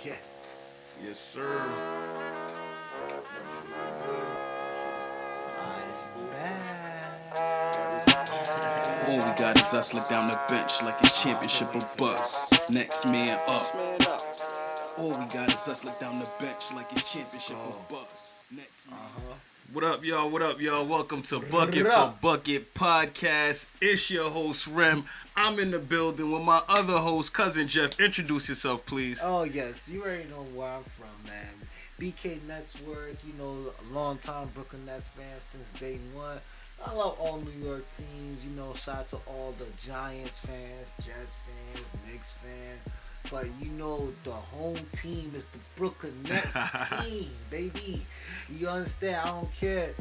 Yes. Yes, sir. I'm back. All we got is us look down the bench like it's championship or bust. Next man up. All we got is us look down the bench like it's championship or bust. Next man. What up, y'all? What up, y'all? Welcome to Bucket for Bucket Podcast. It's your host, Rem. I'm in the building with my other host, Cousin Jeff. Introduce yourself, please. Oh, yes. You already know where I'm from, man. BK Network, a long-time Brooklyn Nets fan since day one. I love all New York teams. Shout out to all the Giants fans, Jets fans, Knicks fans. But the home team is the Brooklyn Nets team, baby. You understand? I don't care.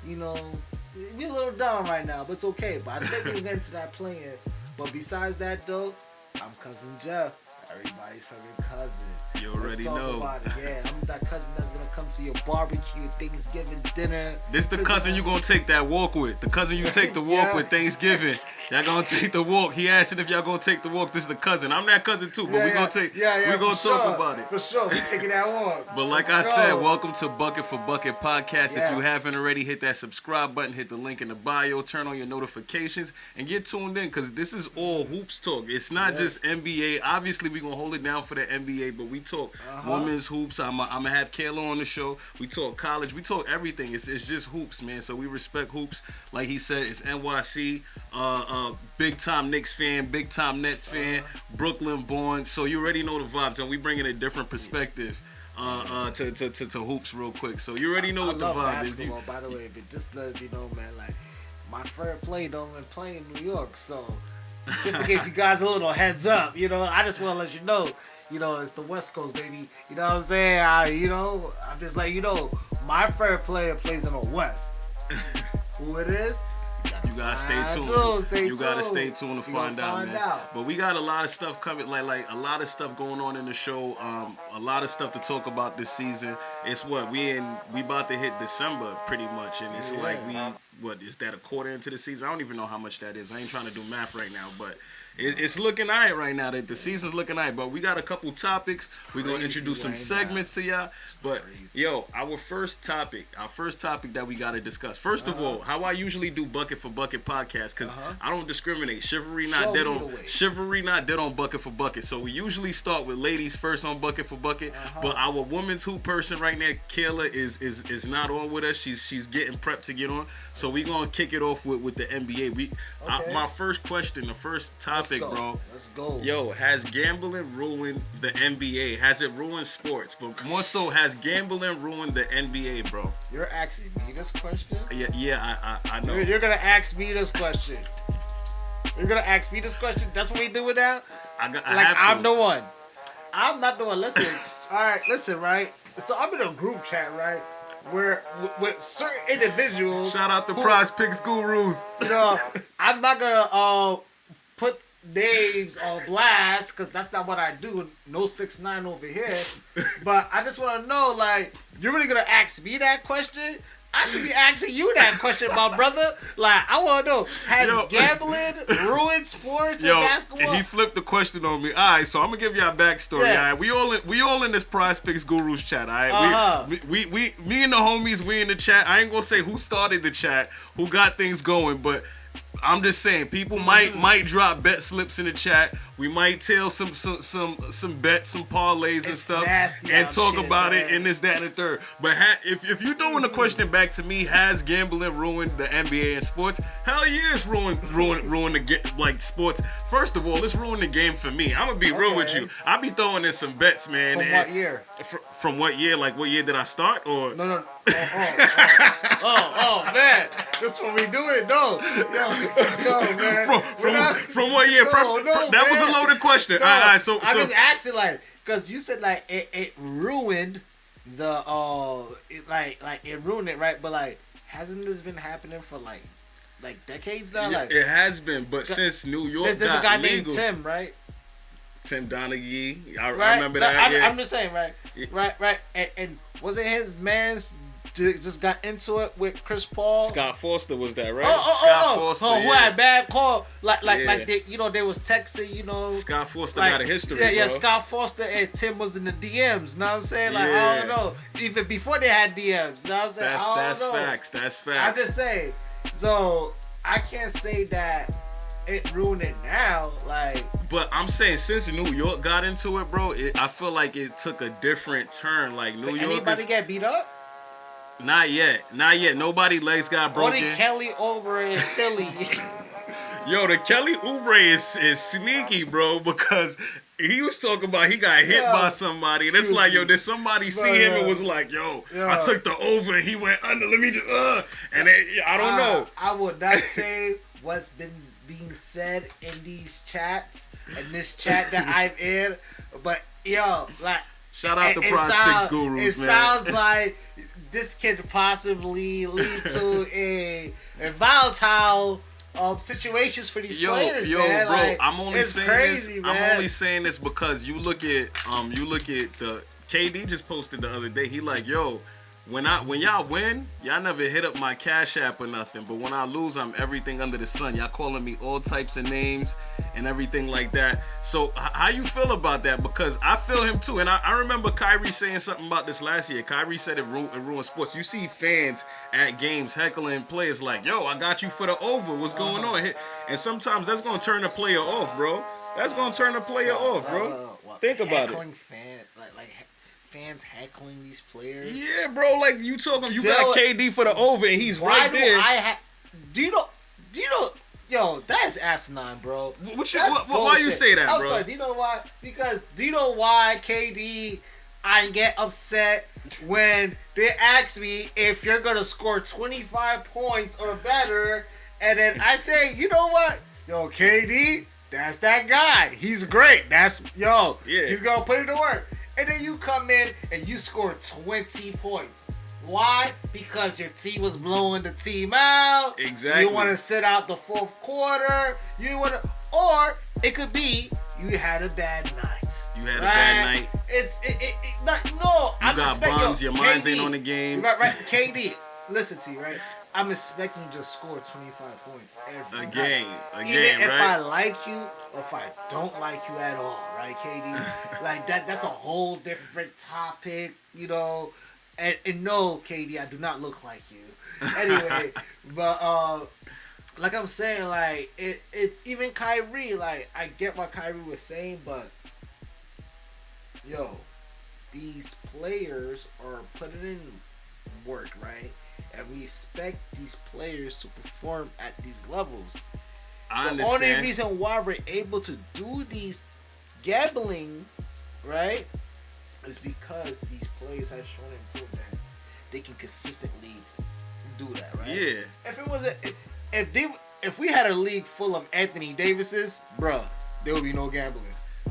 We're a little down right now, but it's okay. But I think we'll get into that playing. But besides that, though, I'm Cousin Jeff, everybody's favorite cousin. You already know. Let's talk about it. Yeah, I'm that cousin that's gonna come to your barbecue, Thanksgiving dinner. This the cousin you gonna take that walk with. The cousin you take the walk with Thanksgiving. Y'all gonna take the walk. He asked if y'all gonna take the walk. This is the cousin. I'm that cousin too, but we gonna take. We gonna talk about it for sure. We taking that walk. But like I said, welcome to Bucket for Bucket Podcast. Yes. If you haven't already, hit that subscribe button, hit the link in the bio, turn on your notifications, and get tuned in because this is all hoops talk. It's not just NBA. Obviously, we gonna hold it down for the NBA, but we talk women's hoops. I'm gonna have Kayla on the show. We talk college. We talk everything. It's just hoops, man. So we respect hoops. Like he said, it's NYC. Big time Knicks fan, big time Nets fan, Brooklyn born. So you already know the vibes, and we bringing a different perspective to hoops real quick. So you already know what the vibe is. By the way, but just let you know, man, like my favorite play don't even play in New York, so just to give you guys a little heads up, I just want to let you know. It's the West Coast, baby. You know what I'm saying? I'm just like, my favorite player plays in the West. Who it is? You gotta stay tuned. You gotta stay tuned to find out, man. But we got a lot of stuff coming, like a lot of stuff going on in the show. A lot of stuff to talk about this season. It's we about to hit December pretty much, and it's like is that a quarter into the season? I don't even know how much that is. I ain't trying to do math right now, but it's looking all right now. That the season's looking all right. But we got a couple topics. We're going to introduce some segments to y'all. But, our first topic that we got to discuss. First of all, how I usually do Bucket for Bucket podcast, because I don't discriminate. Chivalry not dead on Bucket for Bucket. So we usually start with ladies first on Bucket for Bucket. But our women's hoop person right now, Kayla, is not on with us. She's getting prepped to get on. So we're going to kick it off with the NBA. My first question, the first topic, bro. Let's go. Yo, has gambling ruined the NBA? Has it ruined sports? But more so, has gambling ruined the NBA, bro? You're asking me this question? Yeah, I know. You're going to ask me this question. You're going to ask me this question? That's what we doing now? I'm the one. I'm not the one. Listen. All right, listen, right? So I'm in a group chat, right? Where with certain individuals. Shout out to Prize Picks Gurus. I'm not gonna put names on blast because that's not what I do. No 6ix9ine over here. But I just want to know, like, you're really gonna ask me that question? I should be asking you that question, my brother. Like, I want to know, has gambling ruined sports and basketball? He flipped the question on me. All right, so I'm gonna give y'all a backstory. Yeah. All right, we all in this Prize Picks Gurus chat. All right, we me and the homies, we in the chat. I ain't gonna say who started the chat, who got things going, but I'm just saying, people might drop bet slips in the chat. We might tell some bets, some parlays and stuff, and talk about it and this, that, and the third. But if you're throwing the question back to me, has gambling ruined the NBA and sports? Hell yeah, it's ruined the sports. First of all, let's ruin the game for me. I'm gonna be real with you. I be throwing in some bets, man. From what year? From what year? Like, what year did I start? Or no. Oh man, that's what we doing. No, man. From what year? That was a loaded question. No, all right, so I'm just asking, like, because you said like it ruined the it ruined it, right? But like, hasn't this been happening for like decades now? Yeah, like it has been, but since New York there's got a guy legal, named Tim, right? Tim Donaghy. I Right? remember that. I'm just saying, right? Right. And was it his man's just got into it with Chris Paul. Scott Foster was that, right? Scott Foster, who had bad call, like they, they was texting, Scott Foster got a history, yeah, bro. Scott Foster and Tim was in the DMs. You know what I'm saying? Like, I don't know, even before they had DMs. You know what I'm saying? That's facts. That's facts. I'm just saying. So I can't say that it ruined it now, like. But I'm saying since New York got into it, bro, I feel like it took a different turn. Like New York. Anybody get beat up? Not yet. Nobody legs got broken. Only Kelly Oubre in Philly. Yo, the Kelly Oubre is sneaky, bro, because he was talking about he got hit by somebody, and it's like, yo, did somebody see him and was like, yo, I took the over and he went under. Let me just and I don't know. I would not say what's been being said in these chats, in this chat that I'm in, but yo, like, shout out to Prospects Gurus, man. It sounds like this could possibly lead to a volatile situations for these players, man. Bro, like, I'm only saying crazy, this. Man. I'm only saying this because you look at the KD just posted the other day. He like, yo, when y'all win, y'all never hit up my Cash App or nothing. But when I lose, I'm everything under the sun. Y'all calling me all types of names and everything like that. So how you feel about that? Because I feel him too. And I remember Kyrie saying something about this last year. Kyrie said it ruined sports. You see fans at games heckling players like, yo, I got you for the over. What's going on here? And sometimes that's going to turn the player off, bro. That's going to turn the player off, bro. Think about it. Fans heckling these players. Yeah, bro. Like you talking, you got KD for the over, and he's right there. Do you know? Yo, that's asinine, bro. Why you say that, bro? I'm sorry. Do you know why? Because do you know why KD? I get upset when they ask me if you're gonna score 25 points or better, and then I say, you know what? Yo, KD, that's that guy. He's great. He's gonna put it to work. And then you come in and you score 20 points. Why? Because your team was blowing the team out. Exactly. You want to sit out the fourth quarter. Or it could be you had a bad night. You had a bad night. You got bums. Your minds ain't on the game. Right. KD, listen to you, right? I'm expecting you to score 25 points every game, Even if right? I like you or if I don't like you at all, right, KD? Like that's a whole different topic, And no, KD, I do not look like you. Anyway, but like I'm saying, like it's even Kyrie. Like I get what Kyrie was saying, but these players are putting in work, right? And we expect these players to perform at these levels. I understand. The only reason why we're able to do these gamblings, right, is because these players have shown and proved that they can consistently do that, right? Yeah. If it was if we had a league full of Anthony Davises, bruh, there would be no gambling.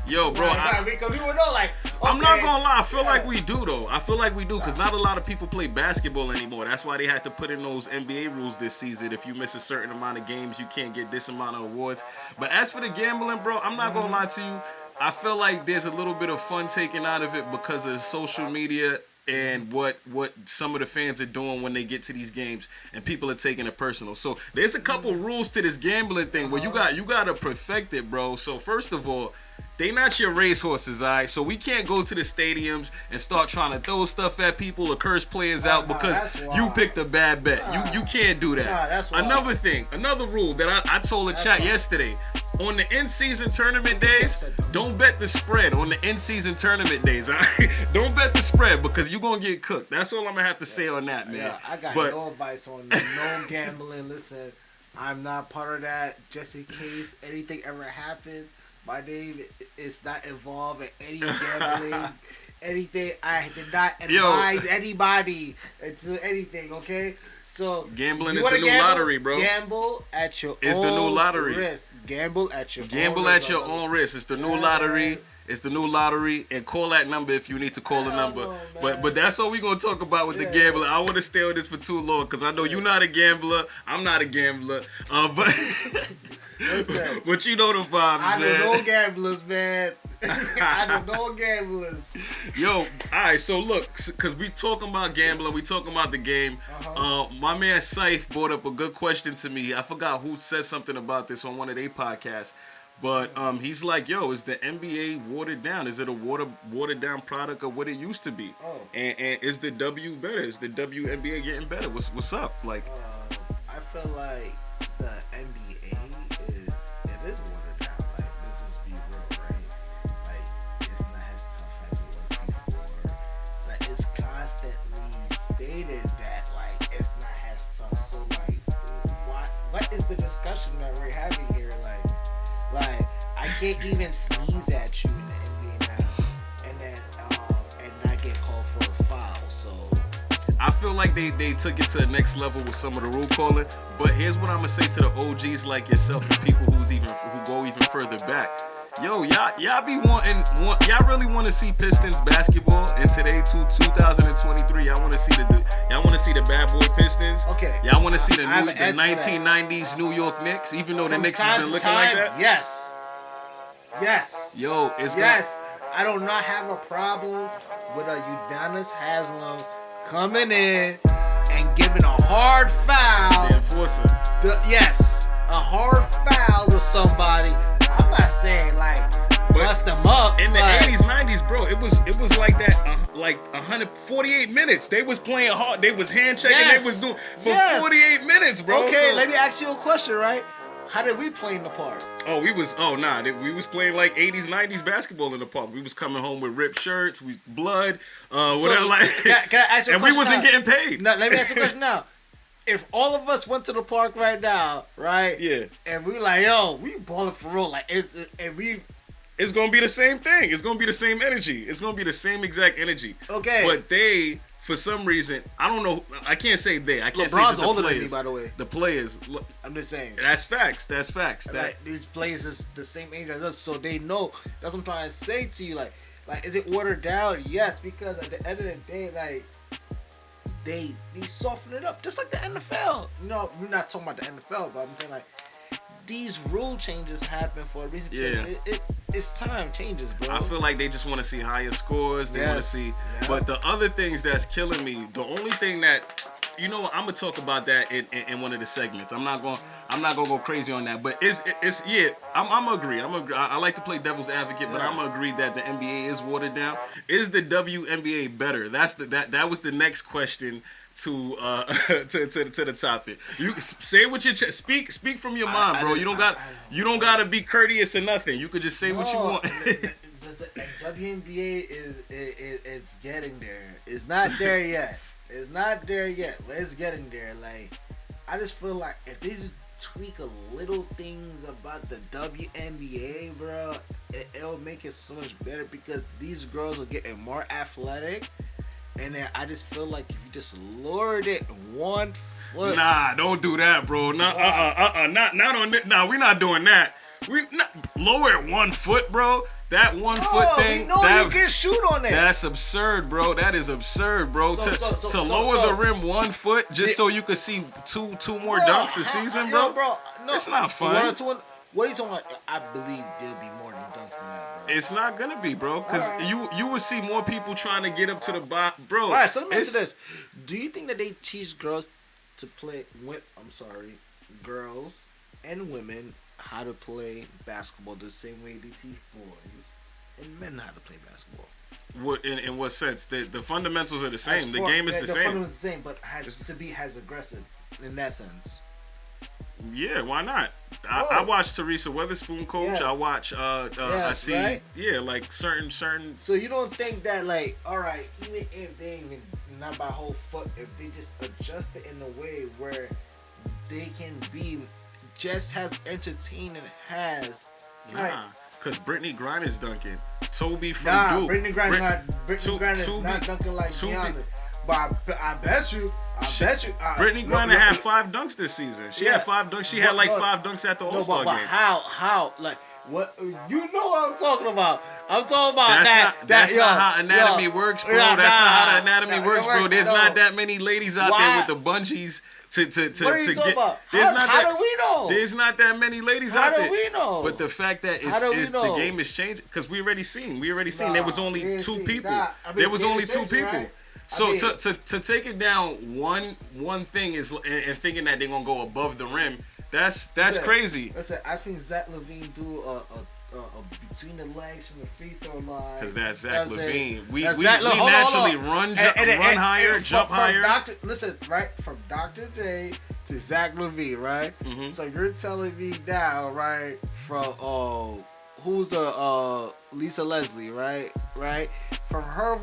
Yo, bro, because we would know, like, okay, I'm not gonna lie. I feel like we do, though. I feel like we do, because not a lot of people play basketball anymore. That's why they had to put in those NBA rules this season. If you miss a certain amount of games, you can't get this amount of awards. But as for the gambling, bro, I'm not gonna lie to you. I feel like there's a little bit of fun taken out of it because of social media and what some of the fans are doing when they get to these games, and people are taking it personal. So there's a couple rules to this gambling thing where you got to perfect it, bro. So first of all, they not your racehorses, all right? So we can't go to the stadiums and start trying to throw stuff at people or curse players out because you picked a bad bet. You can't do that. Another rule that I told the chat yesterday. On the in-season tournament days, don't bet the spread on the in-season tournament days. All right? Don't bet the spread because you're going to get cooked. That's all I'm going to have to say on that, man. Yeah, I got no advice on no gambling. Listen, I'm not part of that. Just in case anything ever happens, my name is not involved in any gambling. Anything. I did not advise anybody to anything, okay? So gambling is the new lottery, bro. Gamble at your own risk. Gamble at your own risk. It's the new lottery. It's the new lottery, and call that number if you need to call the number. Know, but that's all we're going to talk about with the gambler. I want to stay on this for too long because I know you're not a gambler. I'm not a gambler. But listen, but you know the vibes, man. I know no gamblers, man. I know no gamblers. Yo, all right, so look, because we talking about gambling, we talking about the game. My man Saif brought up a good question to me. I forgot who said something about this on one of their podcasts. But he's like, yo, is the NBA watered down? Is it a watered down product of what it used to be? And is the W better? Is the WNBA getting better? What's up? Like, I feel like the NBA is watered down. Like, let's just be real, right? Like, it's not as tough as it was before. Like, it's constantly stated that like it's not as tough. So like, what is the discussion that we're having here? Like, I can't even sneeze at you in the NBA now, and not get called for a foul. So I feel like they took it to the next level with some of the rule calling. But here's what I'm gonna say to the OGs like yourself and people who go even further back. Yo, y'all y'all really want to see Pistons basketball in today 2023. Y'all want to see the bad boy Pistons. Okay. Y'all want to see the 1990s New York Knicks, even though the Knicks has been looking like that. Yes. Yo, I do not have a problem with a Udonis Haslem coming in and giving a hard foul. The enforcer. A hard foul to somebody. I'm not saying like bust them up. In the 80s, 90s, bro, it was like that. Like 148 minutes. They was playing hard. They was hand checking. They was doing for 48 minutes, bro. Okay, so, let me ask you a question, right? How did we play in the park? We was playing like 80s, 90s basketball in the park. We was coming home with ripped shirts, blood, whatever. Like, can I ask you a question? And we wasn't getting paid. No, let me ask you a question now. If all of us went to the park right now, right? Yeah. And we like, yo, we balling for real. Like, it's gonna be the same thing. It's gonna be the same energy. It's gonna be the same exact energy. Okay. But they, for some reason, I don't know. I can't say they. I can't LeBron's say the older players. than me, by the way. The players. I'm just saying. That's facts. Like, these players is the same age as us, so they know. That's what I'm trying to say to you. Like, is it watered down? Yes, because at the end of the day, like, they soften it up, just like the NFL. You know, we're not talking about the NFL, but I'm saying like these rule changes happen for a reason. Because it's time changes, bro. I feel like they just want to see higher scores. They want to see. Yeah. But the other things that's killing me, the only thing that, you know, I'm gonna talk about that in one of the segments. I'm not gonna go crazy on that. But I'm gonna agree. I like to play devil's advocate, but I'm gonna agree that the NBA is watered down. Is the WNBA better? That was the next question to the topic. You say what you speak from your mind, bro. You don't gotta be courteous or nothing. You could just say what you want. The WNBA is getting there. It's not there yet. It's not there yet, but it's getting there. Like, I just feel like if they just tweak a little things about the WNBA, bro, it'll make it so much better because these girls are getting more athletic. And then I just feel like if you just lowered it 1 foot. Nah, don't do that, bro. Not on it. Nah, we're not doing that. Lower it 1 foot, bro. That 1 foot thing. No, you can shoot on that. That's absurd, bro. That is absurd, bro. To lower the rim 1 foot just so you could see two more dunks a season, bro. No, it's not fun. What are you talking about? I believe there'll be more than dunks than that, bro. It's not gonna be, bro, because you will see more people trying to get up to the bottom, bro. All right, so let me ask you this: do you think that they teach girls to play? Girls and women how to play basketball the same way they teach boys and men how to play basketball? What in what sense? The fundamentals are the same. The game is the same. The fundamentals is the same, but has to be as aggressive in that sense. Yeah, why not? I watch Teresa Weatherspoon coach. Yeah. I watch. I see. Right? Yeah, like certain. So you don't think that, like, all right, even if they even not by whole foot, if they just adjust it in a way where they can be just as entertaining as. Nah, because Brittany Griner's dunking. Toby from Duke. Brittany Griner's not dunking like Giannis. But I bet you. Brittany Griner had 5 dunks this season. She had 5 dunks. She had like 5 dunks at the All-Star game. How? Like, What you know what I'm talking about? I'm talking about that's not how anatomy works, bro. That's not how the anatomy works, bro. There's not that many ladies out there with the bungees to what are you talking about? How do we know? There's not that many ladies out there. How do we know? But the fact that the game is changing because we already seen there was only two people. There was only two people. Right? So to take it down one thing is and thinking that they're gonna go above the rim. That's crazy. Listen, I seen Zach LaVine do a between the legs from the free throw line. Because that's Zach LaVine. We naturally run higher, jump higher. Listen, right? From Dr. J to Zach LaVine, right? Mm-hmm. So you're telling me now, right? From who's the Lisa Leslie, right? Right? From her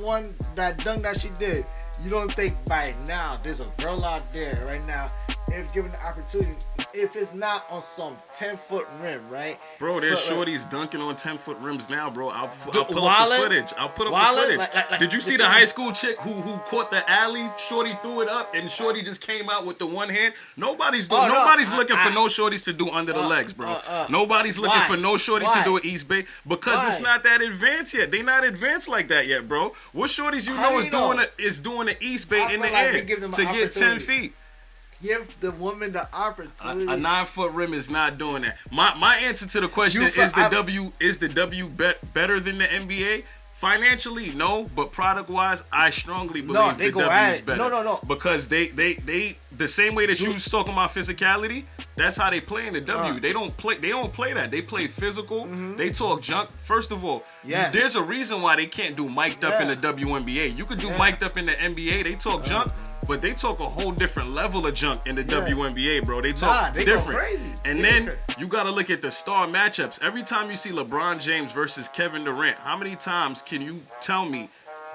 that dunk that she did, you don't think by now there's a girl out there right now, if given the opportunity, if it's not on some 10-foot rim, right? Bro, there's shorties dunking on 10-foot rims now, bro. I'll pull up the footage. Did you see the high school chick who caught the alley? Shorty threw it up, and Shorty just came out with the one hand. Nobody's looking for no shorties to do under the legs, bro. Nobody's looking for no shorty to do at East Bay because it's not that advanced yet. They not advanced like that yet, bro. What shorties is doing the East Bay in the air to get 10 feet? Give the woman the opportunity. A 9-foot rim is not doing that. My answer to the question is the W better than the NBA? Financially, no, but product-wise, I strongly believe the W is better. No. Because they the same way that you was talking about physicality, that's how they play in the W. They don't play that. They play physical. Mm-hmm. They talk junk. First of all, there's a reason why they can't do mic'd up in the WNBA. You could do mic'd up in the NBA. They talk junk. But they talk a whole different level of junk in the WNBA, bro. They talk different. Go crazy. And then you got to look at the star matchups. Every time you see LeBron James versus Kevin Durant, how many times can you tell me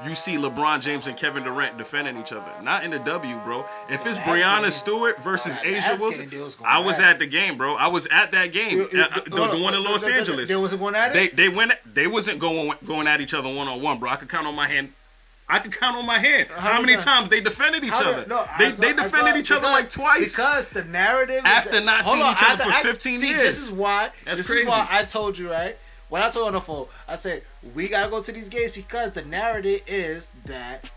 you see LeBron James and Kevin Durant defending each other? Not in the W, bro. If it's Breanna Stewart versus A'ja Wilson, I was at the game, bro. I was at that game, the one in Los Angeles. They wasn't going at it? They wasn't going at each other one-on-one, bro. I could count on my hand. How many times they defended each other? They defended each other like twice. Because the narrative after not seeing each other for 15 years. This is why I told you, right? When I told you on the phone, I said, we got to go to these games because the narrative is that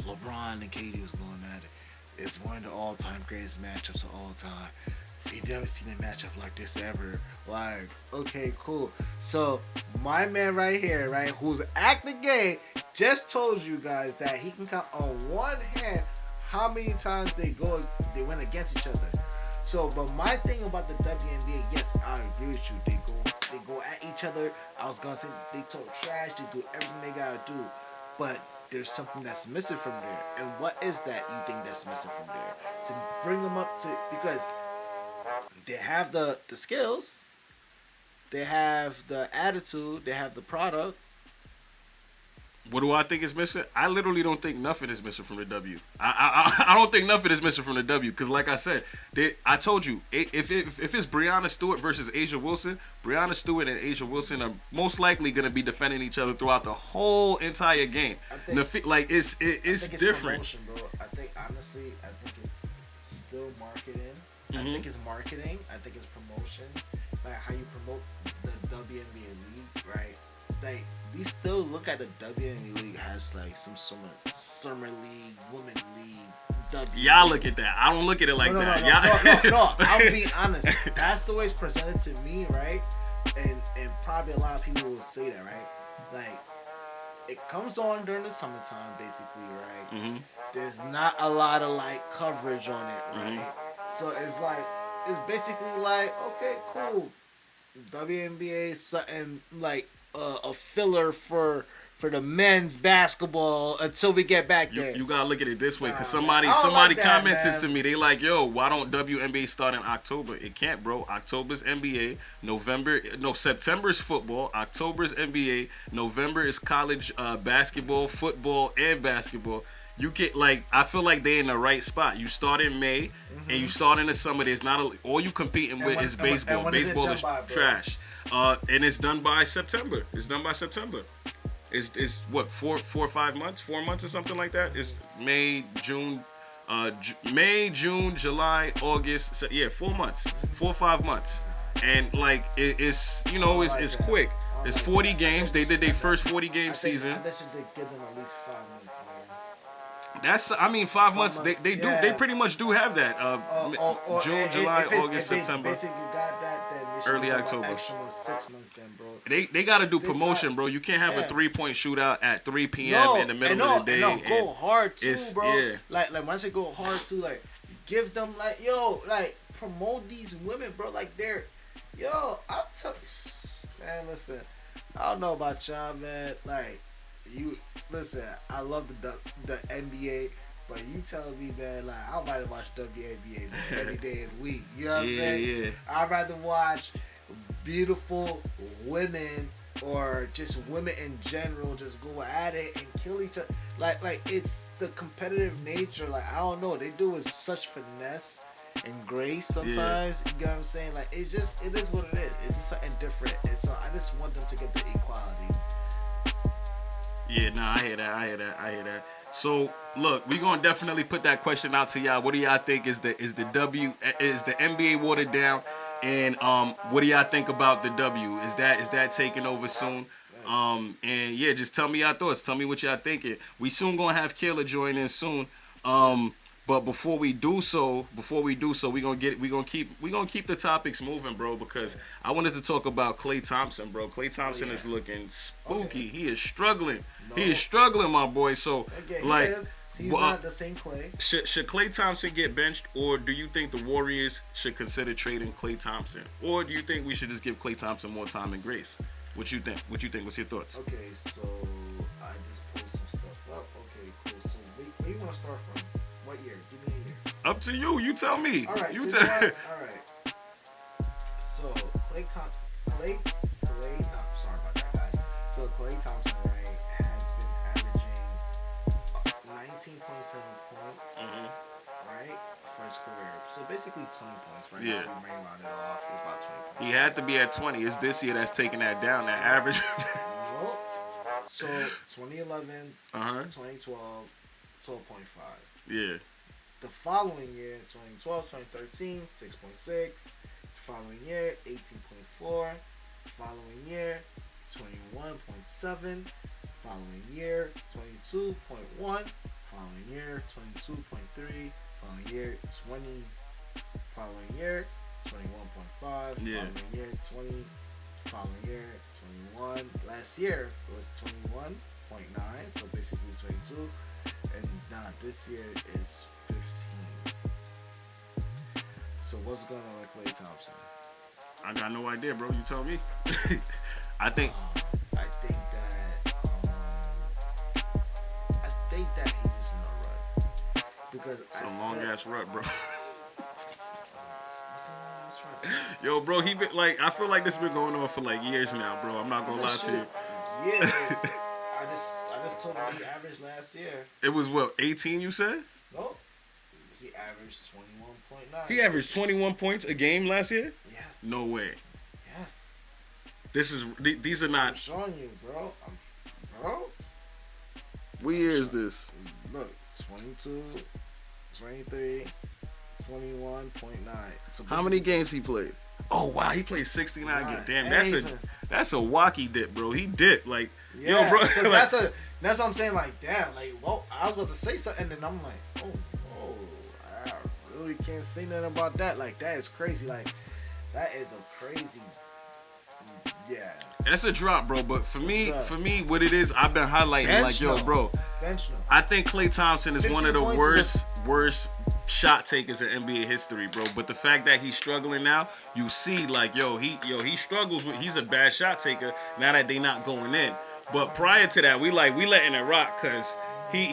LeBron and KD was going at it. It's one of the all-time greatest matchups of all time. We never seen a matchup like this ever. Like, okay, cool. So, my man right here, right, who's acting gay, just told you guys that he can count on one hand how many times they went against each other. So, but my thing about the WNBA, yes, I agree with you. They go at each other. I was gonna say they talk trash. They do everything they gotta do, but there's something that's missing from there. And what is that you think that's missing from there? To bring them up to, because they have the skills, they have the attitude, they have the product. What do I think is missing? I literally don't think nothing is missing from the W. I don't think nothing is missing from the W because, like I said, I told you, if it's Breanna Stewart versus A'ja Wilson, Breanna Stewart and A'ja Wilson are most likely going to be defending each other throughout the whole entire game. It's different. Promotion, bro. I think honestly, it's still marketing. Mm-hmm. I think it's marketing. I think it's promotion. Like how you promote the WNBA league, right? Like we still look at the WNBA league as like some sort of summer league, women league. Y'all look at that. I don't look at it like that. No. I'll be honest. That's the way it's presented to me, right? And probably a lot of people will say that, right? Like it comes on during the summertime, basically, right? Mm-hmm. There's not a lot of like coverage on it, right? Mm-hmm. So it's basically like, okay, cool. WNBA is something like a filler for the men's basketball until we get back there. You gotta look at it this way, because somebody commented to me. They like, yo, why don't WNBA start in October? It can't, bro. October's NBA, September's football, October's NBA, November is college basketball, football, and basketball. You get I feel like they're in the right spot. You start in May and you start in the summer. There's not all you competing with is baseball. Baseball is trash. And it's done by September. It's what 4 or 5 months, 4 months or something like that. It's May, June, July, August. 4 months, 4 or 5 months. And like it's it's quick. It's 40 games. They did their first 40 game season. I should give them at least 5 months, man. That's 5 months. They do. They pretty much do have that. June, July, August, September. Basically, you got that. Then early October. Extra 6 months, then, bro. They got to do promotion, bro. You can't have a 3-point shootout at 3 p.m. in the middle of the day. No, go hard too, bro. Yeah. Like when I say go hard too, like give them promote these women, bro. Like I'm telling, man. Listen, I don't know about y'all, man. Like listen. I love the NBA. But you telling me, man, like, I'd rather watch WNBA, man, every day of the week. You know what I'm saying? Yeah. I'd rather watch beautiful women or just women in general just go at it and kill each other. Like it's the competitive nature. Like, I don't know. They do it with such finesse and grace sometimes. You get what I'm saying? Like, it is what it is. It's just something different. And so I just want them to get the equality. Yeah, I hear that. So look, we gonna definitely put that question out to y'all. What do y'all think is the NBA watered down? And what do y'all think about the W? Is that taking over soon? And yeah, just tell me your thoughts. Tell me what y'all thinking. We soon gonna have Kayla join in soon. But before we do so, we gonna keep the topics moving, bro, because I wanted to talk about Klay Thompson, bro. Klay Thompson is looking spooky. Okay. He is struggling. No. He is struggling, my boy. So he's not the same Klay. Should Klay Thompson get benched, or do you think the Warriors should consider trading Klay Thompson, or do you think we should just give Klay Thompson more time and grace? What you think? What's your thoughts? Okay, so I just pulled some stuff up. Okay, cool. So where you want to start from? What year? Give me a year. Up to you. You tell me. All right. All right. So Klay. Sorry about that, guys. So Klay Thompson, right, has been averaging 19.7 points, right, for his career. So basically 20 points, right? Yeah. So we may round it off. It's about 20 points. He had to be at 20. It's this year that's taking that down. That average. So 2011, 2012, 12.5. Yeah. The following year, 2012, 2013, 6.6. Following year, 18.4. Following year, 21.7. Following year, 22.1. Following year, 22.3. Following year, 20. Following year, 21.5. Yeah. Following year, 20. Following year, 21. Last year was 21.9. So basically 22. And now this year is 15. So what's going on with Klay Thompson? I got no idea, bro. You tell me. I think that he's just in a rut. Because it's a long ass rut, bro. What's a long ass rut? Yo, bro, he been like, I feel like this been going on for like years now, bro. I'm not gonna lie to you. Yes. I just told him he averaged last year. It was what, 18 you said? No. He averaged 21.9. He averaged 21 points a game last year? Yes. No way. Yes. These are not. I'm showing you, bro. Bro. What year is this? Look, 22, 23, 21.9. So how many games he played? Oh wow, he played 69 games. Damn, that's a wacky dip, bro. He dipped like, yeah, yo, bro. So like, that's what I'm saying. Like, damn, like, well, I was about to say something, and then I'm like, oh, I really can't say nothing about that. Like, that is crazy. Like, that is a crazy. Yeah. That's a drop, bro. But for me, what it is, I've been highlighting bench, like, yo, bro. Bench, no. I think Klay Thompson is one of the worst shot takers in NBA history, bro. But the fact that he's struggling now, you see, like, he struggles with. He's a bad shot taker now that they not going in. But prior to that, we letting it rock because he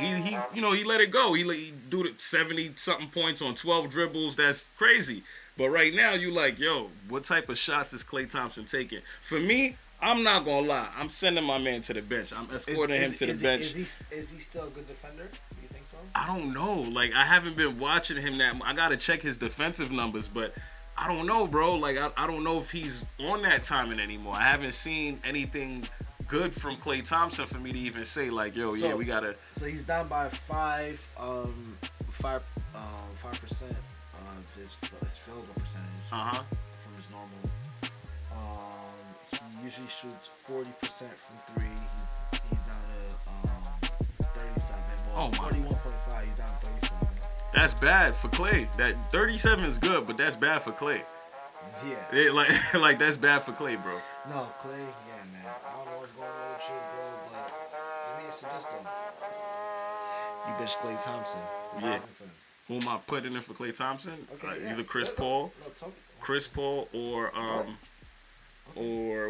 let it go. He do the 70 something points on 12 dribbles. That's crazy. But right now, you like, yo, what type of shots is Klay Thompson taking? For me, I'm not gonna lie. I'm sending my man to the bench. I'm escorting him to the bench. Is he still a good defender? Do you think so? I don't know. Like, I haven't been watching him that. I gotta check his defensive numbers, but I don't know, bro. Like, I don't know if he's on that timing anymore. I haven't seen anything good from Klay Thompson for me to even say, like, yo, yeah, we gotta. So he's down by 5% of his field goal percentage from his normal usually shoots 40% from three. He's down to 37. Well, 41.5. He's down to 37. That's bad for Klay. That 37 is good, but that's bad for Klay. Yeah. Like that's bad for Klay, bro. No, Klay, yeah, man. I don't know what's going on with you, bro, but let me answer this though. You bench Klay Thompson. Yeah. Who am I putting in for Klay Thompson? Okay, yeah. Either Chris Paul, Chris Paul, or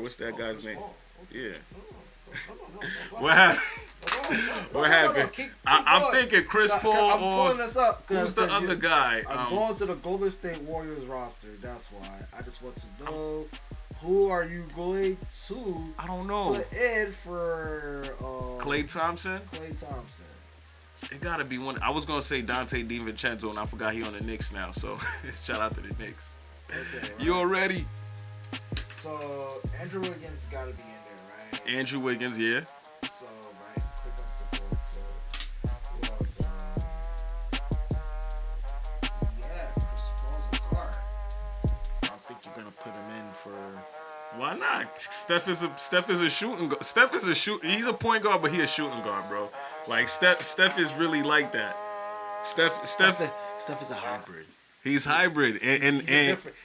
what's that guy's name? Yeah. What happened? What happened? I'm thinking Chris Paul I'm pulling this up. Who's the other guy? I'm going to the Golden State Warriors roster. That's why. I just want to know who are you going to I don't know. Put in for Klay Thompson? Klay Thompson. It gotta be one. I was gonna say Dante DiVincenzo, and I forgot he on the Knicks now. So shout out to the Knicks. Okay, right. You already? So Andrew Wiggins gotta be in there, right? Andrew Wiggins, yeah. So right, quick on support. So who else? Yeah, Chris Paul's a guard. I think you're gonna put him in for. Why not? Steph is a shooting guard. Steph is a shoot. He's a point guard, but he a shooting guard, bro. Like Steph is really like that. Steph is a hybrid. He's hybrid, and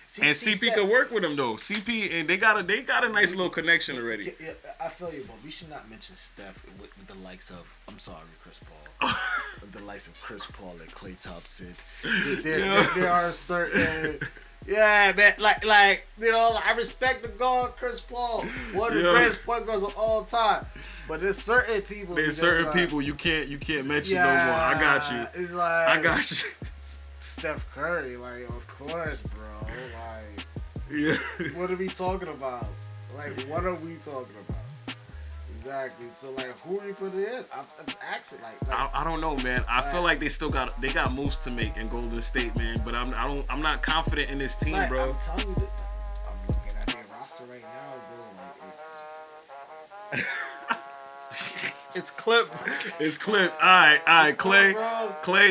CP could work with him though. CP and they got a nice little connection already. Yeah, I feel you, but we should not mention Steph with the likes of Chris Paul, with the likes of Chris Paul and Klay Thompson. There are certain. Yeah, man, like you know, I respect the guard Chris Paul, one of the greatest point guards of all time. But there's certain people. People you can't mention no more. I got you. It's like I got you. Steph Curry, like of course, bro. Like, yeah. What are we talking about? Like, what are we talking about? Exactly. So like, who are you putting in? I'm asking like I don't know, man. I feel like they got moves to make in Golden State, man. But I'm not confident in this team, like, bro. I'm telling you that I'm looking at their roster right now, bro. Like it's clipped. It's clipped. All right, Klay,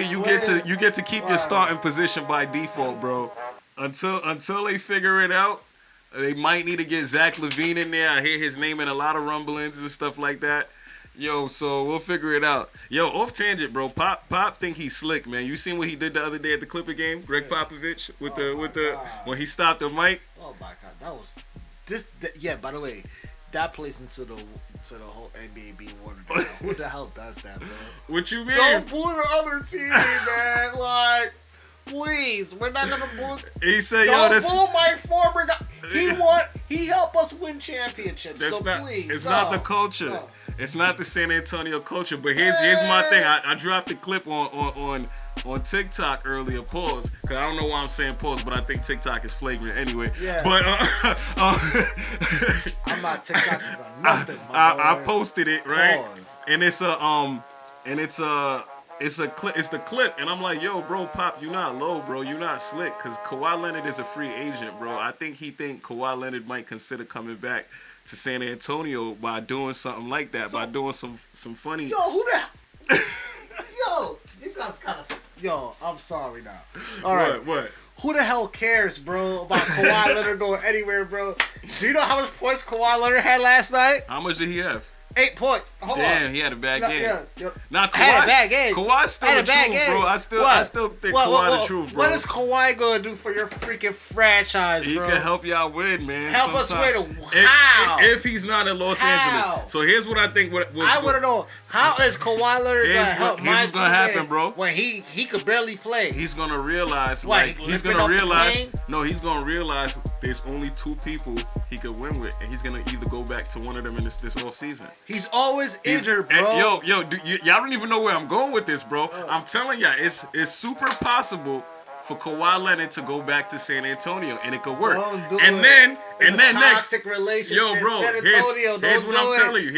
you get to keep your starting position by default, bro. Until they figure it out. They might need to get Zach LaVine in there. I hear his name in a lot of rumblings and stuff like that. Yo, so we'll figure it out. Yo, off tangent, bro. Pop think he's slick, man. You seen what he did the other day at the Clipper game? Greg Popovich with the when he stopped the mic. Oh my God, that was yeah. By the way, that plays into the whole NBA being watered down. Who the hell does that, bro? What you mean? Don't boo the other team, man. Like. Please, we're not gonna boo. He said, "Don't boo my former guy. He helped us win championships. So please, it's not the culture. No. It's not the San Antonio culture. But here's my thing. I dropped the clip on TikTok earlier. Pause, because I don't know why I'm saying pause, but I think TikTok is flagrant anyway. Yeah. But I'm not TikTok for nothing. I posted it right, pause. And it's the clip, and I'm like, yo, bro, Pop, you not low, bro. You not slick, because Kawhi Leonard is a free agent, bro. I think Kawhi Leonard might consider coming back to San Antonio by doing something like that, by doing some funny. Yo, who the Yo, these guys kind of. Yo, I'm sorry now. All right. What? Who the hell cares, bro, about Kawhi Leonard going anywhere, bro? Do you know how much points Kawhi Leonard had last night? How much did he have? 8 points. Hold on. He had a bad game. Yeah. Now, Kawhi had a bad game. Kawhi's still the truth, bro. I still think Kawhi the truth, bro. What is Kawhi gonna do for your freaking franchise, bro? He can help y'all win, man. Help us win. How? If he's not in Los Angeles. So here's what I think. I want to know, how is Kawhi Leonard gonna help my team happen, bro? When he could barely play. He's gonna realize, he's gonna realize there's only 2 people he could win with, and he's gonna either go back to one of them in this off season. He's always injured, bro. Y'all don't even know where I'm going with this, bro. I'm telling y'all, it's super possible for Kawhi Leonard to go back to San Antonio, and it could work. Then toxic relationship. Yo, bro, San Antonio, here's what I'm telling you.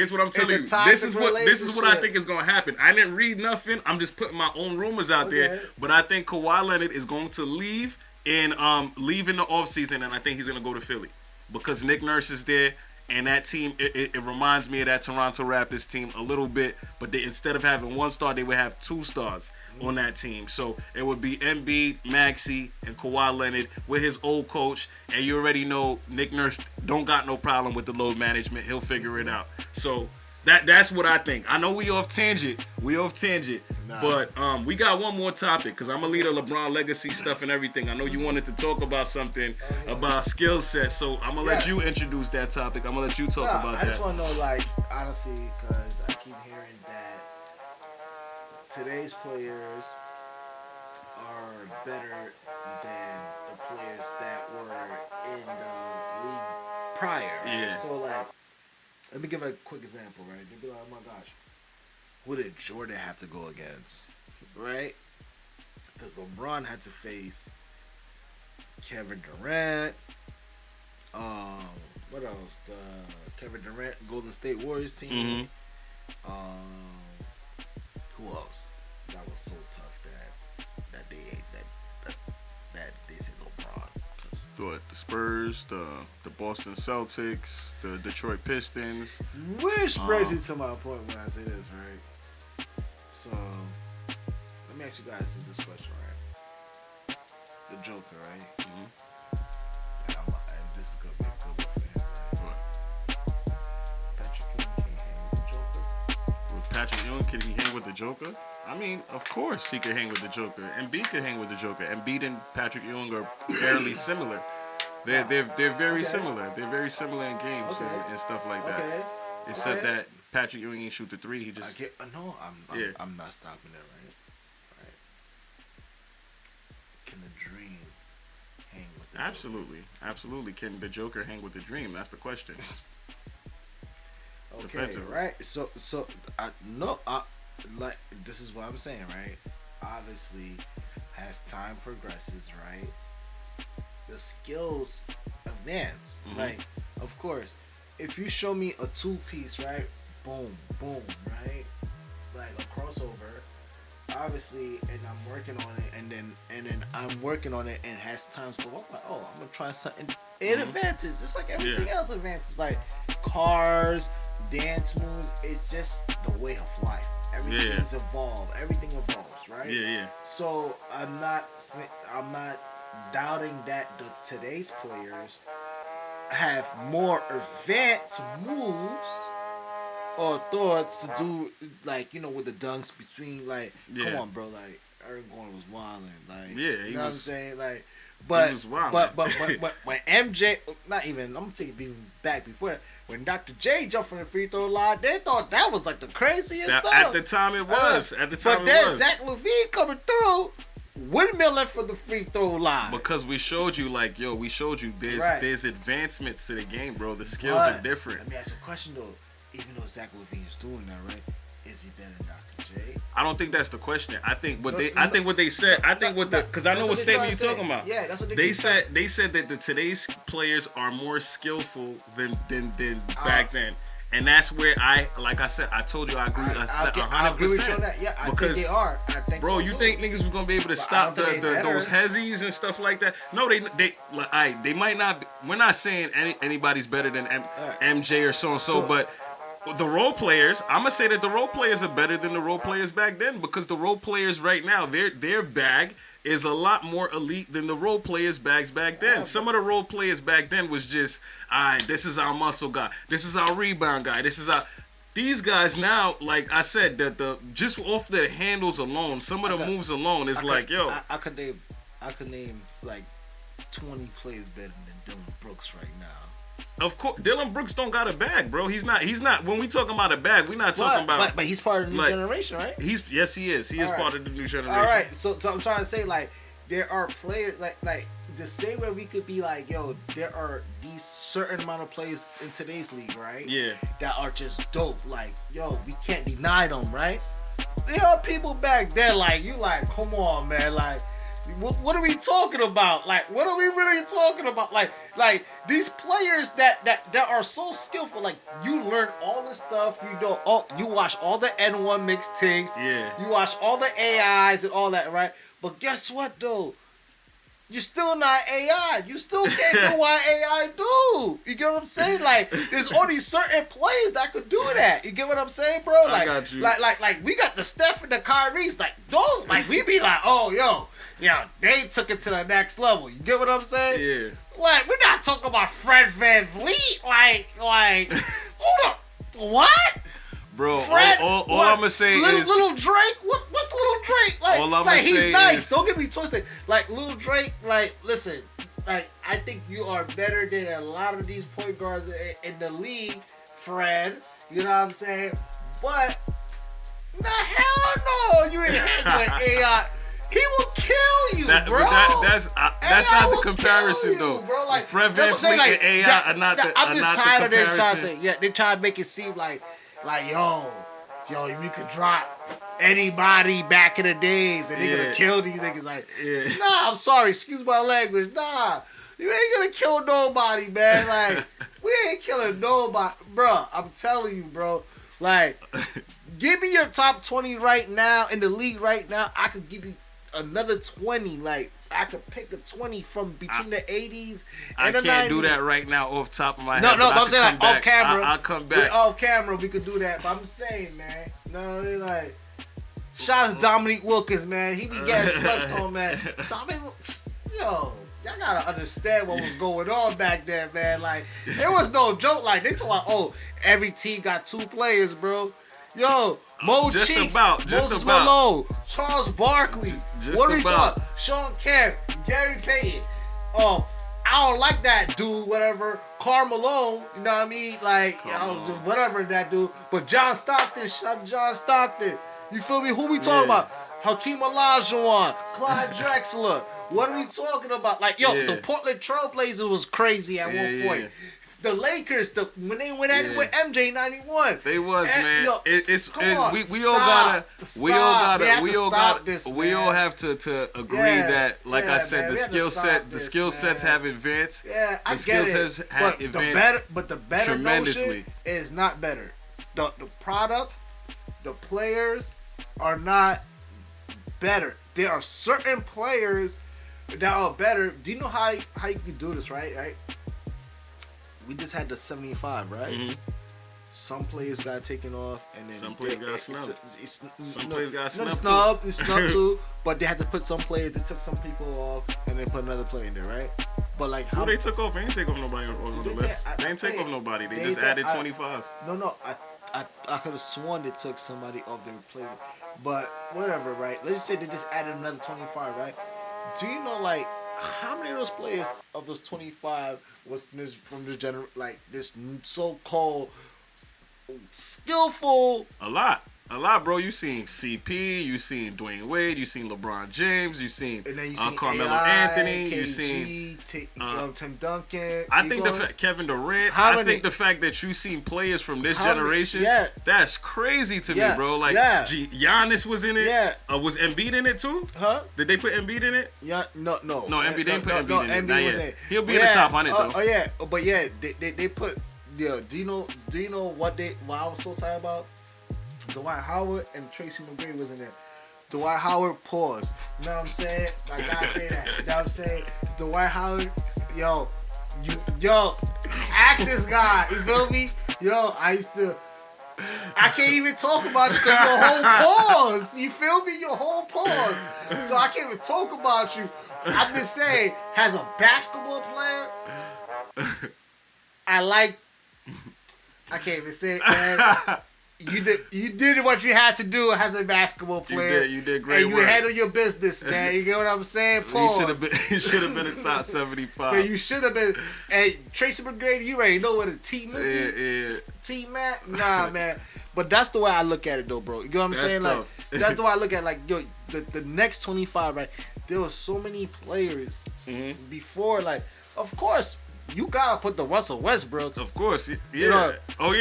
This is what I think is gonna happen. I didn't read nothing. I'm just putting my own rumors out there. But I think Kawhi Leonard is going to leave in the offseason, and I think he's gonna go to Philly because Nick Nurse is there. And that team, it reminds me of that Toronto Raptors team a little bit. But instead of having one star, they would have 2 stars on that team. So it would be Embiid, Maxey, and Kawhi Leonard with his old coach. And you already know Nick Nurse don't got no problem with the load management. He'll figure it out. So that's what I think. I know we off tangent. Nah. But we got one more topic because I'm going to lead the LeBron legacy stuff and everything. I know you wanted to talk about something about skill set. So I'm going to let you introduce that topic. I'm going to let you talk about that. I just want to know, like, honestly, because I keep hearing that today's players are better than the players that were in the league prior. Right? Yeah. So, like, let me give a quick example, right? They'd be like, oh my gosh, who did Jordan have to go against? Right? Because LeBron had to face Kevin Durant. What else? The Kevin Durant Golden State Warriors team. Who else? That was so tough that they said LeBron. What, the Spurs, the Boston Celtics, the Detroit Pistons. Which brings you to my point when I say this, right? So, let me ask you guys this question, right? The Joker, right? And this is going to be a good one for him, right? Patrick Ewing can't hang with the Joker. With Patrick Ewing, can he hang with the Joker? I mean, of course he could hang with the Joker. Embiid could hang with the Joker. Embiid and Patrick Ewing are fairly similar. They're very similar. They're very similar in games and stuff like that. Except that Patrick Ewing ain't shoot the 3. He just I'm not stopping it, right? Can the Dream hang with the Joker? Absolutely. Can the Joker hang with the Dream? That's the question. Right? So like, this is what I'm saying, right? Obviously, as time progresses, right, the skills advance. Like, of course, if you show me a 2-piece, right, boom, right, like a crossover, obviously, and I'm working on it, and then I'm working on it, and as times go up, like, oh, I'm gonna try something. It advances, just like everything else advances, like cars, dance moves. It's just the way of life. Everything's evolved. Everything evolves, right? Yeah. So I'm not doubting that today's players have more advanced moves or thoughts to do, like, you know, with the dunks between, like, come on, bro, like, Aaron Gordon was wilding, like, you know what I'm saying, like. But when MJ, not even, I'm gonna take it back before that. When Dr. J jumped from the free throw line, they thought that was like the craziest stuff. At the time it was. But then Zach LaVine coming through, windmilling from the free throw line. Because we showed you, there's advancements to the game, bro. The skills are different. Let me ask you a question though. Even though Zach LaVine is doing that, right? Is he better than Dr. J? I don't think that's the question. I think what they said. Because I know what statement you're talking about. Yeah, that's what they said. They said that today's players are more skillful than back then, and that's where I told you I agree. I agree with you on that. Yeah, I think they are. I think, bro, you think niggas was gonna be able to stop those hezzies and stuff like that? No, they might not. We're not saying anybody's better than MJ or so, but. The role players, I'm gonna say that the role players are better than the role players back then, because the role players right now, their bag is a lot more elite than the role players' bags back then. Some of the role players back then was just, this is our muscle guy, this is our rebound guy, this is our. These guys now, like I said, that the just off their handles alone, some of the moves alone is I could name like 20 players better than Dylan Brooks right now. Of course, Dylan Brooks don't got a bag, bro. He's not. When we talking about a bag, we're not talking about. But he's part of the new generation, right? Yes, he is. He is part of the new generation. All right. So I'm trying to say, like, there are players like the same way we could be like, yo, there are these certain amount of players in today's league, right? Yeah. That are just dope. Like, yo, we can't deny them, right? There are people back there, like, you like, come on, man, like. What are we talking about? Like, what are we really talking about? Like these players that are so skillful. Like, you learn all this stuff. You watch all the N1 mixtapes. Yeah. You watch all the AIs and all that, right? But guess what, though? you're still not AI. You still can't do what AI do. You get what I'm saying? Like, there's only certain players that could do that. You get what I'm saying, bro? Like, I got you. Like we got the Steph and the Kyries. Like, those, like, we be like, oh, yo, they took it to the next level. You get what I'm saying? Yeah. Like, we're not talking about Fred VanVleet. Like, hold up. What? Bro, Fred, all I'm going to say is... Little Drake? What's Little Drake? Like, all I'm like gonna he's say nice. is, Don't get me twisted. Like, Little Drake, like, listen, like, I think you are better than a lot of these point guards in the league, Fred. You know what I'm saying? But, hell no. You ain't handling AI. He will kill you, bro. That's not the comparison, though. Bro. Like, Fred VanVleet and AI are not the comparison. I'm just tired of them trying to say, they try to make it seem like yo, we could drop anybody back in the days and they're gonna kill these niggas. Like, nah, I'm sorry, excuse my language. Nah, you ain't gonna kill nobody, man. Like, we ain't killing nobody, bro. I'm telling you, bro. Like, give me your top 20 right now in the league right now. I could give you another 20. Like, I could pick a 20 from between the 80s and the 90s. I can't do that right now off top of my head. No, but I'm saying, like, off camera. I'll come back. Off camera, we could do that. But I'm saying, man, like, shout out to Dominique Wilkins, man. He be getting slept on, man. Y'all gotta understand what was going on back then, man. Like, there was no joke. Like, they talk about, every team got 2 players, bro. Yo, Mo Cheeks, Moses Malone, Charles Barkley. What are we talking? Sean Kemp, Gary Payton. I don't like that dude, whatever. Karl Malone, you know what I mean? Like, whatever that dude. But John Stockton, you feel me? Who we talking about? Hakeem Olajuwon, Clyde Drexler. What are we talking about? Like, the Portland Trailblazers was crazy at one point. The Lakers, when they went at it with MJ 91, they was, man. Yo, we all have to agree that, like I said, man, the skill sets have advanced. Yeah, I get it. But the better tremendously is not better. The product, the players are not better. There are certain players that are better. Do you know how you can do this, right? We just had the 75, right? Mm-hmm. Some players got taken off, and then some players got snubbed. It's snubbed too. But they had to put some players. They took some people off, and they put another player in there, right? But like, who they took off? They ain't take off nobody on the list. They ain't take off nobody. They just added 25. No. I could have sworn they took somebody off their player, but whatever, right? Let's just say they just added another 25, right? Do you know, like, how many of those players of those 25 was from this like this so-called skillful? A lot, bro. You seen CP, you seen Dwayne Wade, you seen LeBron James, you seen Carmelo Anthony, KG, you seen Tim Duncan. I think Kevin Durant. The fact that you seen players from this generation, that's crazy to me, bro. Like, Giannis was in it. Yeah. Was Embiid in it too? Huh? Did they put Embiid in it? Yeah. No. No, Embiid didn't put Embiid in it. Embiid was in it. He'll be in the top 100 though. Oh yeah, but yeah, they put. Yeah. Do you know what I was so excited about? Dwight Howard and Tracy McGrady was in there. Dwight Howard, pause. You know what I'm saying? I gotta say that. You know what I'm saying? Dwight Howard, yo, Axis guy. You feel me? Yo, I can't even talk about you because your whole pause. You feel me? Your whole pause. So I can't even talk about you. I'm just saying, as a basketball player, I can't even say it, man. You did what you had to do as a basketball player. You did great and you work. handled your business, man. You get what I'm saying? Pause. You should have been in top 75. Yeah, you should have been. Hey, Tracy McGrady, you already know what a team is. Yeah. Team, man? Nah, man. But that's the way I look at it, though, bro. You know what I'm saying? Tough. Like, that's the way I look at it. Like, yo, the next 25, right? There were so many players before, like, of course, you gotta put the Russell Westbrooks. Of course, yeah. You know,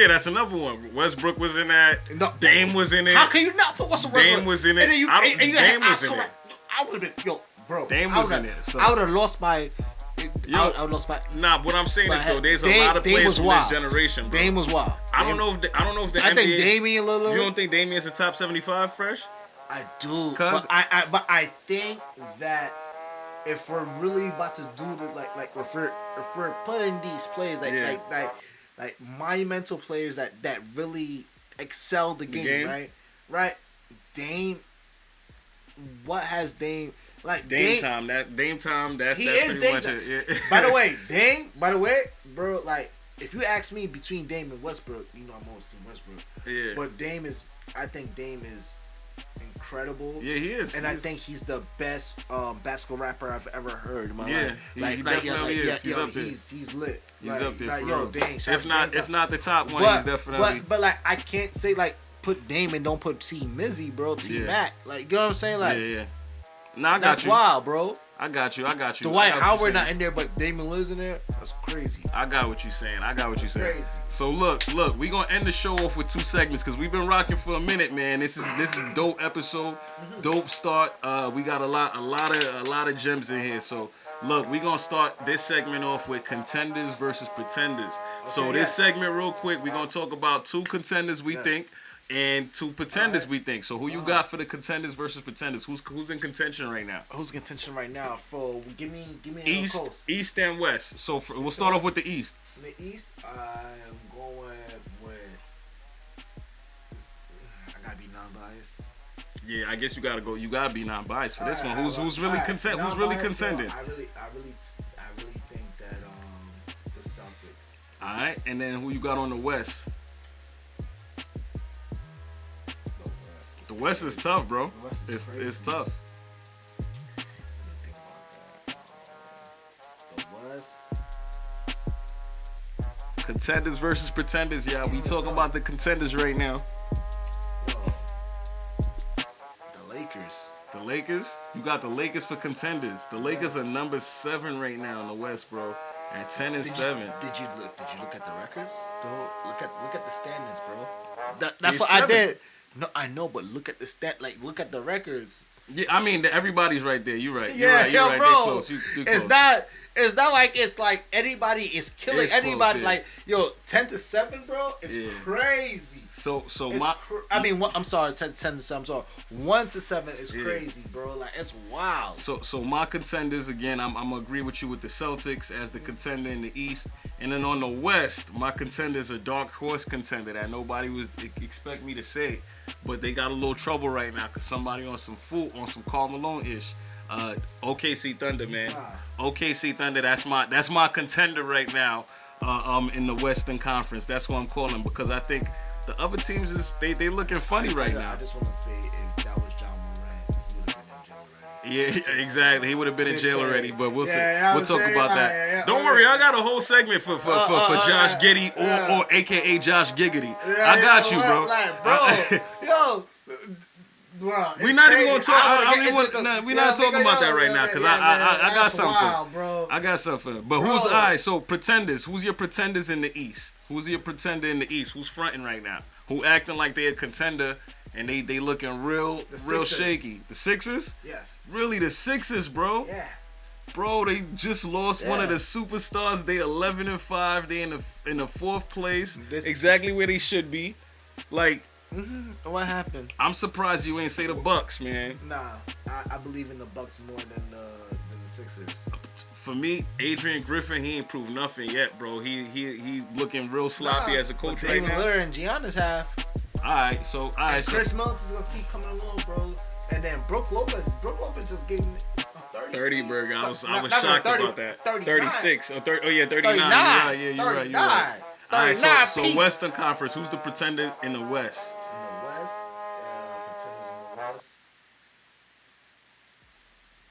that's another one. Westbrook was in that. No, Dame was in it. How can you not put Russell Westbrook? Dame was in it. Dame was in it. I would have been, bro. Dame was in it. So. I would have lost my. I would lost my. Nah, what I'm saying is though, there's a lot of players from this generation, bro. Dame was wild. I don't know if the I NBA. think Damian Lillard. You don't think Damian's a top 75 fresh? I do, but I think that if we're really about to do the like if we're putting these players like monumental players that really excel the game, right? Dame, what has Dame like? Dame time. That's he that's is pretty Dame much time. it. By the way, bro, like if you ask me between Dame and Westbrook, you know I'm always team Westbrook. Yeah. But I think Dame is incredible. Yeah, he is. And I think he's the best basketball rapper I've ever heard in my life. He definitely is. He's up there. He's lit. He's up there. Like, for yo, real. Dame. If not the top one, he's definitely. But like I can't say like put Dame and don't put T Mizzy, bro. T Mac. Like you know what I'm saying? Like yeah. Nah, I got that's you. wild, bro. I got you. Dwight Howard not in there, but Damian Lillard's in there. That's crazy. I got what you're saying. Crazy. So look, we gonna end the show off with 2 segments because we've been rocking for a minute, man. This is a dope episode, dope start. We got a lot of gems in here. So look, we gonna start this segment off with contenders versus pretenders. Okay, so this segment, real quick, we gonna talk about 2 contenders we think. And 2 pretenders we think. So who you got for the contenders versus pretenders? Who's in contention right now? Who's in contention right now? For give me East and West. So we'll start off with the East. In the East, I'm going with. I gotta be non-biased. Yeah, I guess you gotta go. You gotta be non-biased for this one. Who's really contending? I really think that the Celtics. All right, and then who you got on the West? The West is tough, bro. It's tough. The West. Contenders versus pretenders, yeah. We talking about the contenders right now. Yo, the Lakers. The Lakers? You got the Lakers for contenders. The Lakers are number 7 right now in the West, bro. At 10 and 7. Did you look at the records? Look at the standings, bro. That's It's what 7. I did. No, I know, but look at the look at the records. Yeah, I mean everybody's right there. You're right. You're right. Bro. They're close. It's not like anybody is killing anybody. Close, yeah. Like 10 to 7, bro. It's crazy. So I'm sorry, 10 to 7. I'm sorry. 1 to 7 is crazy, bro. Like it's wild. So my contenders again. I'm gonna agree with you with the Celtics as the contender in the East, and then on the West, my contender is a dark horse contender that nobody was expect me to say, but they got a little trouble right now because somebody on some Karl Malone ish. OKC Thunder, man. OKC Thunder. That's my contender right now. In the Western Conference. That's what I'm calling because I think the other teams they looking funny right now. I just want to say if that was John Morant, he would have been in jail already. Yeah, exactly. He would have been in jail already, but we'll see. We'll talk saying, about that. Don't worry, I got a whole segment for Josh Giddey or AKA Josh Giggity. I got you, bro. Like, bro, yo. Bro, we're not even gonna talk. We're not talking about that right now because I got something. Bro. I got something. But who's so pretenders? Who's your pretenders in the East? Who's your pretender in the East? Who's fronting right now? Who acting like they're a contender and they looking real shaky? The Sixers? Yes. Really, the Sixers, bro? Yeah. Bro, they just lost one of the superstars. They 11-5. They in the 4th place. Exactly where they should be. Like. What happened? I'm surprised you ain't say the Bucks, man. Nah, I believe in the Bucks more than the Sixers. For me, Adrian Griffin, he ain't proved nothing yet, bro. He looking real sloppy as a coach right now. Lillard and Giannis have. All right, so Chris Mills is gonna keep coming along, bro. And then Brook Lopez just gave him 30 burger. I was shocked about that. 36 or 30. Oh yeah, 39. 39. You're right. All right, so Western Conference. Who's the pretender in the West? Pretenders in the West.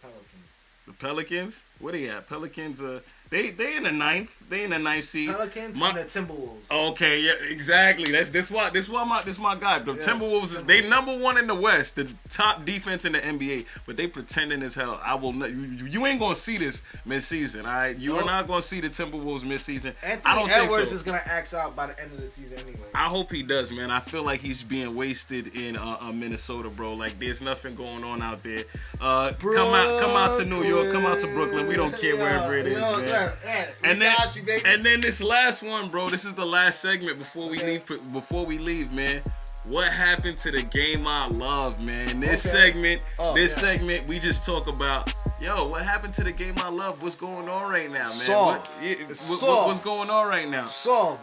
Pelicans. The Pelicans? Where they at? Pelicans. They in the 9th. They in the 9th seed. Pelicans and the Timberwolves. Okay, yeah, exactly. This my guy. The Timberwolves is they number 1 in the West, the top defense in the NBA, but they pretending as hell. I will not. You ain't gonna see this mid-season. All right, you are not gonna see the Timberwolves mid-season. Anthony Edwards is gonna ax out by the end of the season anyway. I hope he does, man. I feel like he's being wasted in Minnesota, bro. Like there's nothing going on out there. Come out to New York. Come out to Brooklyn. We don't care wherever it is, man. And then this last one, bro. This is the last segment before we leave. Man, What happened to the game I love, man? This segment, we just talk about, what happened to the game I love? What's going on right now, man? What's going on right now? So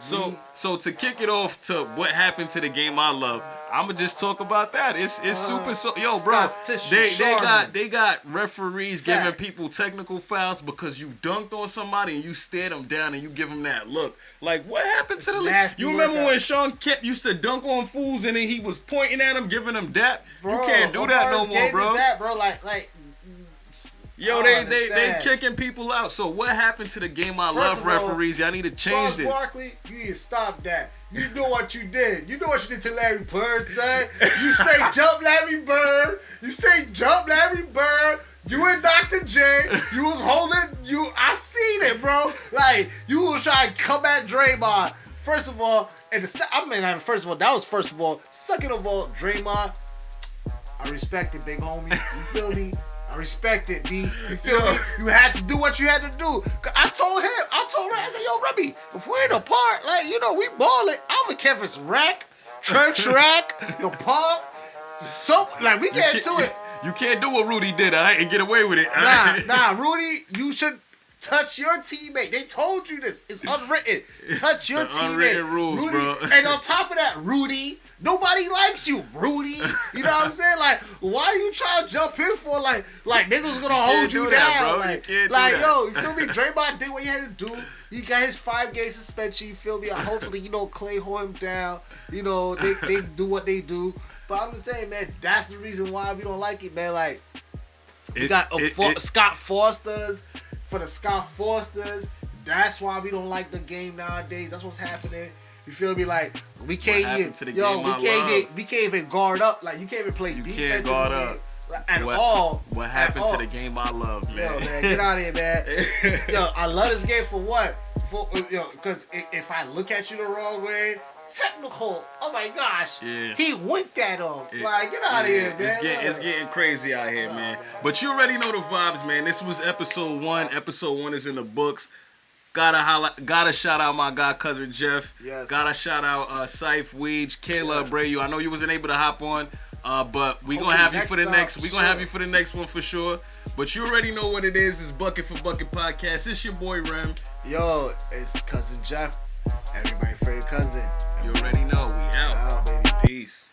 to kick it off to what happened to the game I love, I'ma just talk about that. It's super bro. They got referees giving people technical fouls because you dunked on somebody and you stared them down and you give them that look. Like, what happened to the? You remember when Sean Kemp used to dunk on fools and then he was pointing at them, giving them dap? Bro, you can't do that no more, bro. They kicking people out. So what happened to the game I love, referees? Y'all need to change this. Barkley, you need to stop that. You know what you did. You know what you did to Larry Bird, son. You straight jumped Larry Bird. You and Dr. J, you was holding, I seen it, bro. Like, you was trying to come at Draymond. First of all, second of all, Draymond, I respect it, big homie. You feel me? I respect it, B. You feel me? You had to do what you had to do. I told her, I said, yo, Remy, if we're in a park, we ballin'. I'm a Kevin's rack, church rack, the park. So, we get into it. You can't do what Rudy did, and get away with it. Nah, Rudy, you should touch your teammate. They told you this. It's unwritten. Touch your teammate. Unwritten rules, Rudy, bro. And on top of that, Rudy, nobody likes you, Rudy. You know what I'm saying? Like, why are you trying to jump in for like niggas gonna hold you down? Bro. You feel me? Draymond did what he had to do. He got his 5-game suspension. You feel me? Hopefully, Klay hold him down. They do what they do. But I'm just saying, man, that's the reason why we don't like it, man. Like, we got Scott Forsters for the Scott Forsters. That's why we don't like the game nowadays. That's what's happening. You feel me? Like, we can't even guard up. Like, you can't even play defense. You can't guard up. At all. What happened to the game I love, man? Yo, man, get out of here, man. Yo, I love this game for what? Because if I look at you the wrong way, technical. Oh my gosh. Yeah. He winked at him. Get out of here, man. It's getting crazy out here, man. But you already know the vibes, man. This was episode 1. Episode 1 is in the books. Gotta shout out my guy, Cousin Jeff. Yes. Gotta shout out Saif, Weege, Kayla, Abreu. I know you wasn't able to hop on, but we gonna have you for the next. We gonna have you for the next one for sure. But you already know what it is. It's Bucket for Bucket Podcast. It's your boy Rem. Yo, it's Cousin Jeff. Everybody, favorite cousin. You already know. We out, baby. Peace.